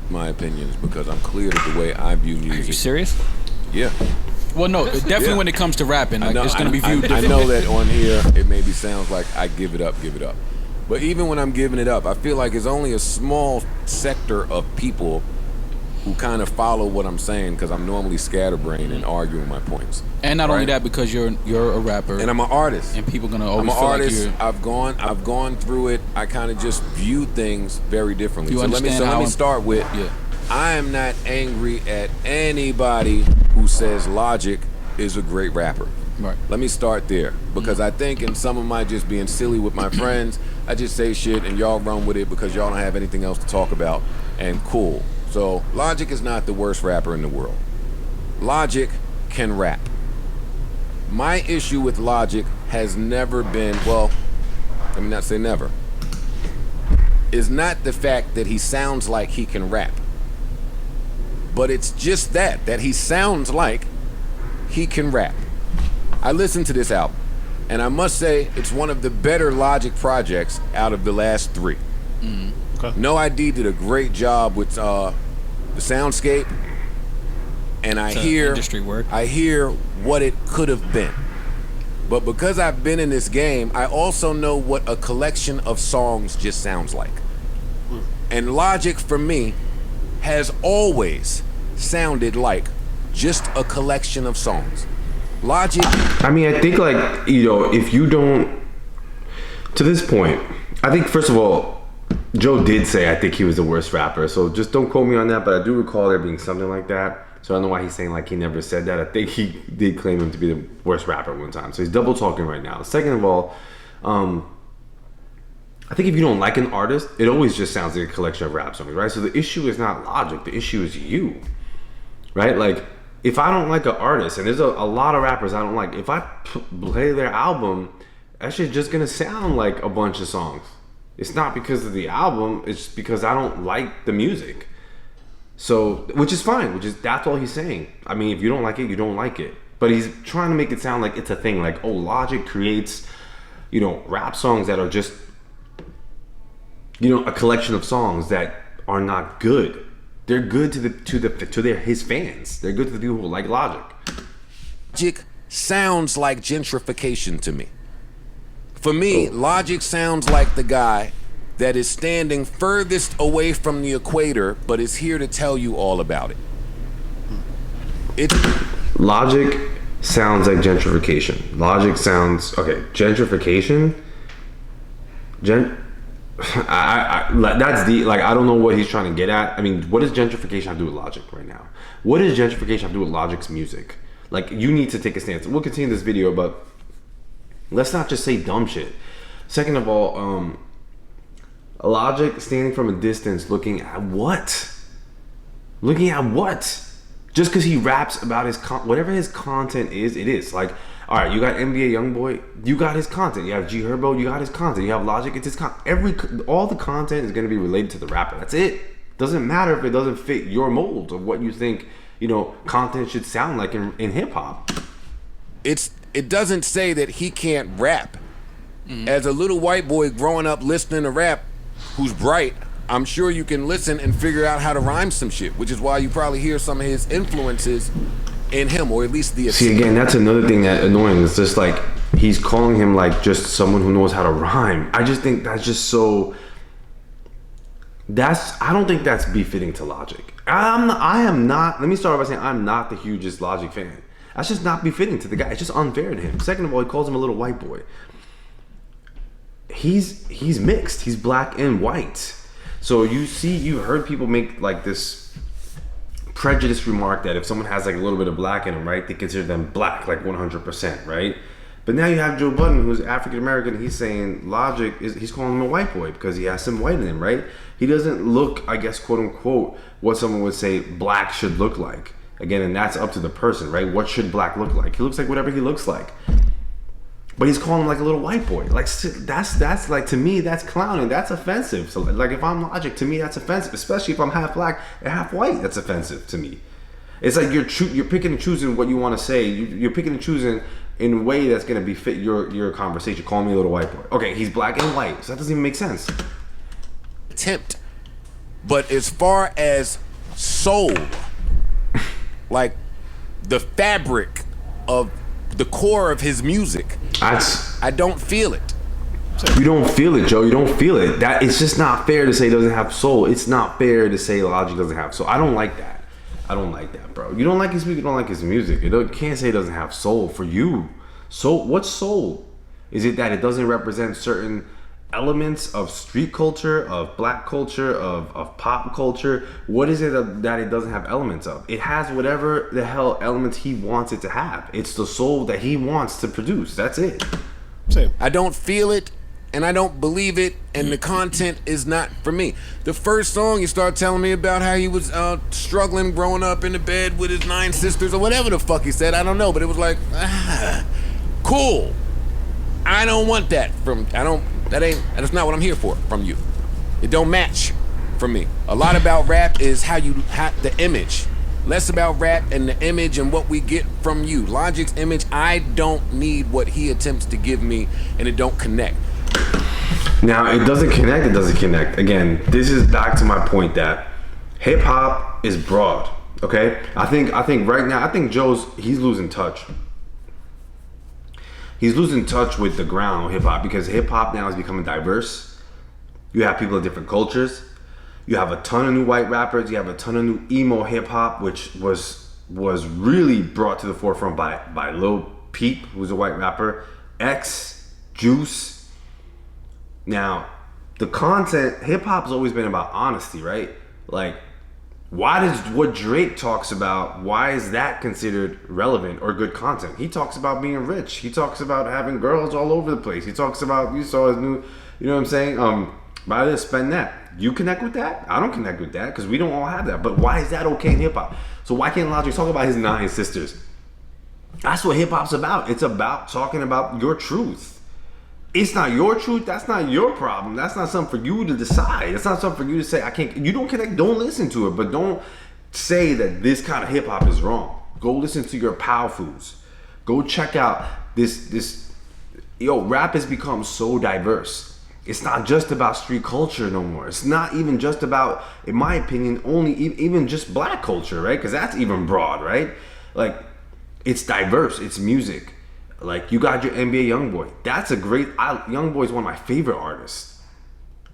my opinions because I'm clear to the way I view music. Are you serious? Yeah. Well, no, definitely when it comes to rapping, like, it's going to be viewed differently. I know that on here it maybe sounds like I give it up. But even when I'm giving it up, I feel like it's only a small sector of people who kind of follow what I'm saying because I'm normally scatterbrained and arguing my points. And not only that, because you're a rapper. And I'm an artist. And people going to always I'm an feel artist. like you're... I've gone through it. I kind of just view things very differently. So let me start with, I am not angry at anybody who says Logic is a great rapper. Right. Let me start there because I think in some of my just being silly with my friends, I just say shit and y'all run with it because y'all don't have anything else to talk about, and cool. So Logic is not the worst rapper in the world. Logic can rap. My issue with Logic has never been, well, let me not say never, is not the fact that he sounds like he can rap. But it's just that he sounds like he can rap. I listened to this album, and I must say it's one of the better Logic projects out of the last three. Okay. No ID did a great job with the soundscape, and I hear what it could have been. But because I've been in this game, I also know what a collection of songs just sounds like. And Logic, for me, has always sounded like just a collection of songs. Logic. I mean, I think, like, you know, if you don't, to this point, I think first of all, Joe did say I think he was the worst rapper, so just don't quote me on that, but I do recall there being something like that. So I don't know why he's saying like he never said that. I think he did claim him to be the worst rapper one time. So he's double talking right now. Second of all, I think if you don't like an artist, it always just sounds like a collection of rap songs, right? So the issue is not Logic, the issue is you, right? Like, if I don't like an artist, and there's a lot of rappers I don't like, if I play their album, that shit's just gonna sound like a bunch of songs. It's not because of the album, it's because I don't like the music. So, which is fine, that's all he's saying. I mean, if you don't like it, you don't like it. But he's trying to make it sound like it's a thing, like, oh, Logic creates, you know, rap songs that are just, you know, a collection of songs that are not good. They're good to his fans. They're good to the people who like Logic. Logic sounds like gentrification to me. For me, Logic sounds like the guy that is standing furthest away from the equator, but is here to tell you all about it. Logic sounds like gentrification. Logic sounds, okay, gentrification? That's the, like, I don't know what he's trying to get at. I mean, what does gentrification have to do with Logic right now? What does gentrification have to do with Logic's music? Like, you need to take a stance. We'll continue this video, but let's not just say dumb shit. Second of all, Logic standing from a distance looking at what? Looking at what? Just because he raps about his whatever his content is, it is. Like, all right, you got NBA YoungBoy, you got his content. You have G Herbo, you got his content. You have Logic, it's his content. All the content is going to be related to the rapper. That's it. Doesn't matter if it doesn't fit your mold of what you think, you know, content should sound like in hip hop. It doesn't say that he can't rap. As a little white boy growing up listening to rap, who's bright, I'm sure you can listen and figure out how to rhyme some shit, which is why you probably hear some of his influences in him, or at least the... See, again, that's another thing that's annoying. It's just like, he's calling him like just someone who knows how to rhyme. I just think that's just so... I don't think that's befitting to Logic. I am not, let me start by saying I'm not the hugest Logic fan. That's just not befitting to the guy. It's just unfair to him. Second of all, he calls him a little white boy. He's mixed. He's black and white. So you've heard people make like this prejudice remark that if someone has like a little bit of black in them, right, they consider them black, like 100%, right? But now you have Joe Budden, who's African American. He's saying Logic he's calling him a white boy because he has some white in him, right? He doesn't look, I guess, quote unquote, what someone would say black should look like. Again, and that's up to the person, right? What should black look like? He looks like whatever he looks like. But he's calling him like a little white boy. Like, that's like, to me, that's clowning. That's offensive. So like, if I'm Logic, to me, that's offensive. Especially if I'm half black and half white, that's offensive to me. It's like you're picking and choosing what you want to say. You're picking and choosing in a way that's going to befit your conversation. Call me a little white boy. Okay, he's black and white, so that doesn't even make sense. Attempt But as far as soul, like the fabric of the core of his music, I don't feel it. You don't feel it, Joe. You don't feel it. That it's just not fair to say he doesn't have soul. It's not fair to say Logic doesn't have soul. I don't like that. I don't like that, bro. You don't like his music. You don't like his music. You can't say he doesn't have soul for you. Soul. What's soul? Is it that it doesn't represent certain elements of street culture, of black culture, of pop culture? What is it that it doesn't have elements of? It has whatever the hell elements he wants it to have. It's the soul that he wants to produce. That's it. Same. I don't feel it, and I don't believe it, and the content is not for me. The first song, you start telling me about how he was struggling growing up in the bed with his 9 sisters or whatever the fuck he said. I don't know, but it was like, cool. I don't want that that's not what I'm here for from you. It don't match for me. A lot about rap is the image. Less about rap and the image and what we get from you. Logic's image, I don't need what he attempts to give me, and it don't connect. Now, it doesn't connect. Again, this is back to my point that hip hop is broad, okay? I think right now, he's losing touch. He's losing touch with the ground hip hop, because hip hop now is becoming diverse. You have people of different cultures. You have a ton of new white rappers. You have a ton of new emo hip hop, which was really brought to the forefront by Lil Peep, who's a white rapper, X, Juice. Now, the content, hip hop's always been about honesty, right? Like, what Drake talks about, why is that considered relevant or good content? He talks about being rich. He talks about having girls all over the place. He talks about, you saw his new, you know what I'm saying? Buy this, spend that. You connect with that? I don't connect with that, because we don't all have that. But why is that okay in hip hop? So why can't Logic talk about his 9 sisters? That's what hip hop's about. It's about talking about your truth. It's not your truth. That's not your problem. That's not something for you to decide. It's not something for you to say, I can't. You don't connect. Don't listen to it. But don't say that this kind of hip hop is wrong. Go listen to your power foods. Go check out this. Rap has become so diverse. It's not just about street culture no more. It's not even just about, in my opinion, only even just black culture, right? Because that's even broad, right? Like, it's diverse. It's music. Like, you got your NBA Youngboy. That's a great... Youngboy's one of my favorite artists.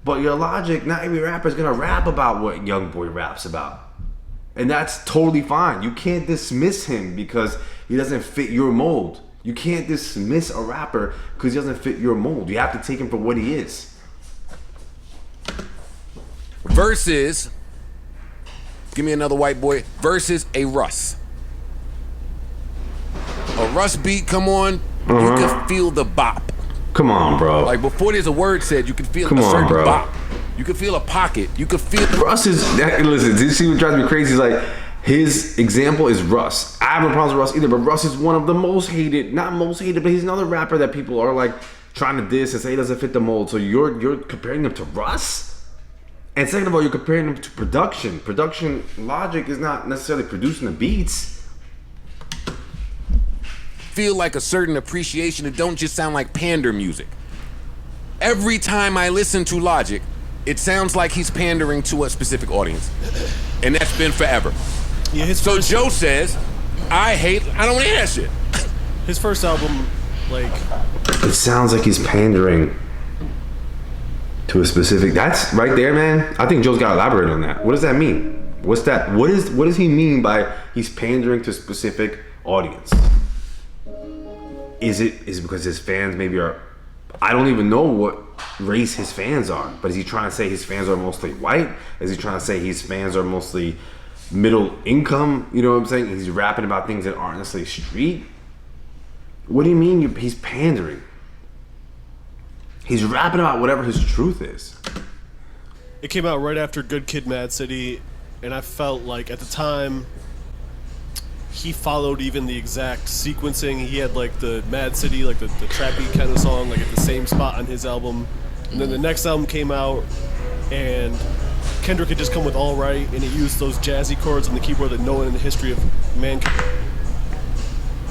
But your Logic, not every rapper is going to rap about what Youngboy raps about. And that's totally fine. You can't dismiss him because he doesn't fit your mold. You can't dismiss a rapper because he doesn't fit your mold. You have to take him for what he is. Versus... Give me another white boy. Versus a Russ. A Russ beat, come on, you can feel the bop. Come on, bro. Like, before there's a word said, you can feel a certain bop. You can feel a pocket. You can feel... Russ is... Listen, do you see what drives me crazy? Is like, his example is Russ. I have no problems with Russ either, but Russ is one of the most hated, not most hated, but he's another rapper that people are like trying to diss and say he doesn't fit the mold. So you're comparing him to Russ? And second of all, you're comparing him to production. Logic is not necessarily producing the beats. Feel like a certain appreciation. It don't just sound like pander music. Every time I listen to Logic, it sounds like he's pandering to a specific audience, and that's been forever. Yeah, so Joe says, I don't want to hear that shit. His first album, like, it sounds like he's pandering to a specific. That's right there, man. I think Joe's got to elaborate on that. What does that mean? What's that? What does he mean by he's pandering to a specific audience? Is it because his fans maybe are... I don't even know what race his fans are, but is he trying to say his fans are mostly white? Is he trying to say his fans are mostly middle income? You know what I'm saying? He's rapping about things that aren't necessarily street. What do you mean he's pandering? He's rapping about whatever his truth is. It came out right after Good Kid, Mad City, and I felt like at the time he followed even the exact sequencing. He had like the Mad City, like the trappy kind of song, like at the same spot on his album. And then the next album came out, and Kendrick had just come with All Right, and he used those jazzy chords on the keyboard that no one in the history of mankind.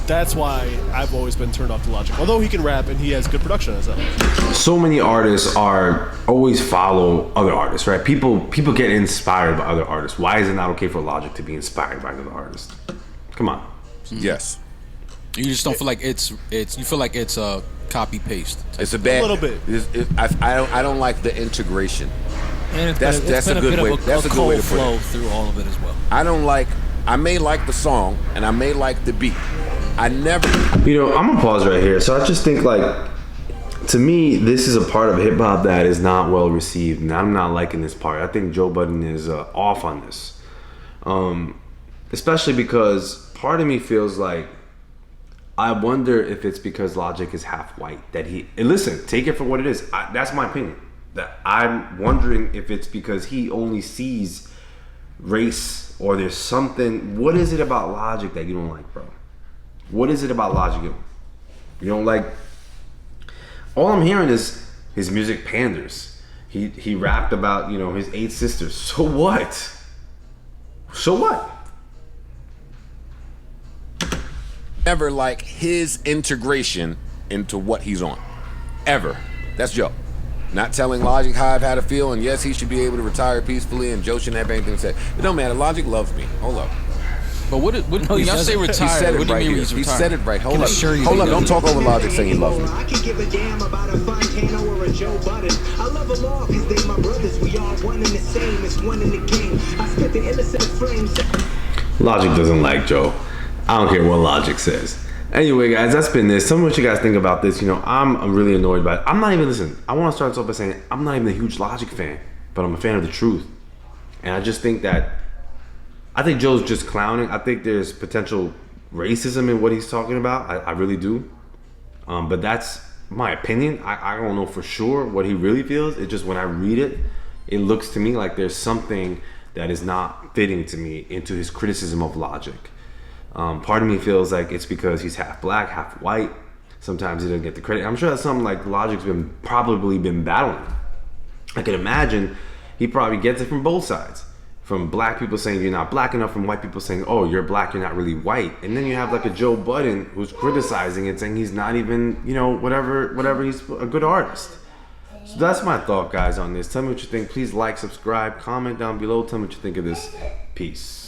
that's why I've always been turned off to Logic. Although he can rap and he has good production on his album. So many artists are always follow other artists, right? People get inspired by other artists. Why is it not okay for Logic to be inspired by another artist? Come on. Yes. You just don't feel like it's you feel like it's a copy paste. It's a bad. A little bit. I don't like the integration. And That's been a good way. That's a good way to put flow it. through all of it as well. I may like the song and I may like the beat. I never. You know, I'm gonna pause right here. So I just think, like, to me, this is a part of hip hop that is not well received, and I'm not liking this part. I think Joe Budden is off on this, especially because part of me feels like I wonder if it's because Logic is half white that he. And listen, take it for what it is. That's my opinion. That I'm wondering if it's because he only sees race, or there's something. What is it about Logic that you don't like, bro? What is it about Logic you don't like? All I'm hearing is his music panders. He rapped about, you know, his 8 sisters. So what? So what? Never like his integration into what he's on. Ever. That's Joe. Not telling Logic how I've had to feel, and yes, he should be able to retire peacefully, and Joe shouldn't have anything to say. It don't matter. Logic loves me. Hold up. But what y'all say retire? He said it What do you right mean here. he's He retired? said it right. Hold up. assure you Hold that up. he Don't doesn't. talk over Logic saying he loves me. I can give a damn about a Fontana or a Joe Budden. I love them all because they my brothers. We all one and the same. It's one in the game. I spit the innocent flames. Logic doesn't like Joe. I don't care what Logic says. Anyway, guys, that's been this. Tell me what you guys think about this. You know, I'm really annoyed by it. I'm not even, listen, I want to start off by saying I'm not even a huge Logic fan, but I'm a fan of the truth. And I just think that, I think Joe's just clowning. I think there's potential racism in what he's talking about. I really do. But that's my opinion. I don't know for sure what he really feels. It's just when I read it, it looks to me like there's something that is not fitting to me into his criticism of Logic. Part of me feels like it's because he's half black, half white. Sometimes he doesn't get the credit. I'm sure that's something like Logic's probably been battling. I can imagine he probably gets it from both sides. From black people saying you're not black enough, from white people saying, oh, you're black, you're not really white. And then you have like a Joe Budden who's criticizing it, saying he's not even, you know, whatever, he's a good artist. So that's my thought, guys, on this. Tell me what you think. Please like, subscribe, comment down below. Tell me what you think of this. Peace.